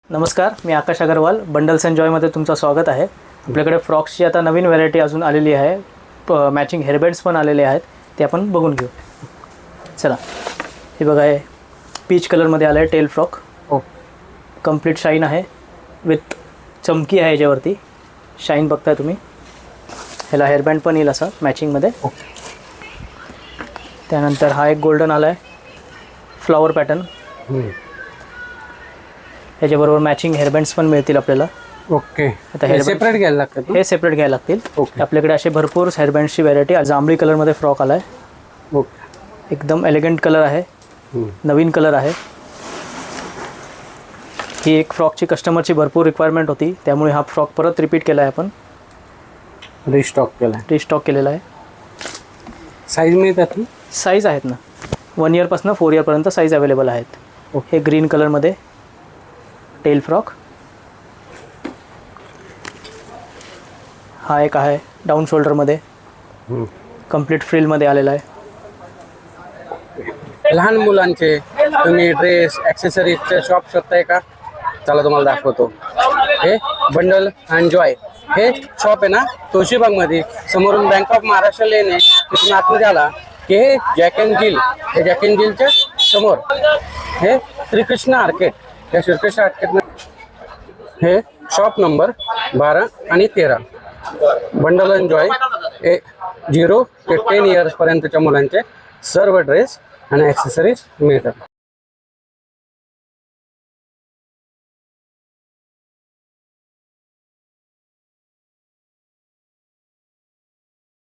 नमस्कार, मी आकाश Agarwal. Bundles and जॉयमध्ये तुमचं स्वागत आहे. आपल्याकडे फ्रॉक्सची आता नवीन व्हरायटी अजून आलेली आहे. मॅचिंग हेअरबँड्स पण आलेले आहेत, ते आपण बघून घेऊ. चला, हे बघा, हे पीच कलरमध्ये आलं आहे टेल फ्रॉक. कंप्लीट शाईन आहे, विथ चमकी आहे याच्यावरती. शाईन बघताय तुम्ही. ह्याला हेअरबँड पण येईल असं मॅचिंगमध्ये. त्यानंतर हा एक गोल्डन आला आहे, फ्लॉवर पॅटर्न. याच्याबरोबर मॅचिंग हेअरबँड्स पण मिळतील आपल्याला. ओके. आता हे सेपरेट घ्यायला लागतात. हे सेपरेट घ्यायला लागतील. ओके. आपल्याकडे असे भरपूर हेअरबँड्सची व्हरायटी. जांभळी कलरमध्ये फ्रॉक आला आहे. ओके. एकदम एलिगंट कलर आहे, नवीन कलर आहे. ही एक फ्रॉकची कस्टमरची भरपूर रिक्वायरमेंट होती, त्यामुळे हा फ्रॉक परत रिपीट केला आहे. आपण रिस्टॉक केलेला आहे. साईज मिळतात ना? साईज आहेत ना, 1 इयरपासून 4 इयरपर्यंत साईज अवेलेबल आहेत. हे ग्रीन कलरमध्ये टेल फ्रॉक. हा एक आहे डाऊन शोल्डरमध्ये, कंप्लीट फ्रिलमध्ये आलेला आहे. लहान मुलांचे तुम्ही ड्रेस ॲक्सेसरीजचे शॉप शोधताय का? चला तुम्हाला दाखवतो. हे बंडल अँड जॉय हे शॉप आहे ना, तुळशीबागमध्ये. समोरून बँक ऑफ महाराष्ट्र लेन आहे, तिथून आतमध्ये आला की हे जॅक अँड जिल. हे जॅक अँड जिलच्या समोर हे श्रीकृष्ण आर्केड. या श्रीकृष्ण आर्केड हे शॉप नंबर 12 आणि 13. बंडल अँड जॉय हे 0 ते 10 इयर्सपर्यंतच्या मुलांचे सर्व ड्रेस आणि ॲक्सेसरीज मिळतात.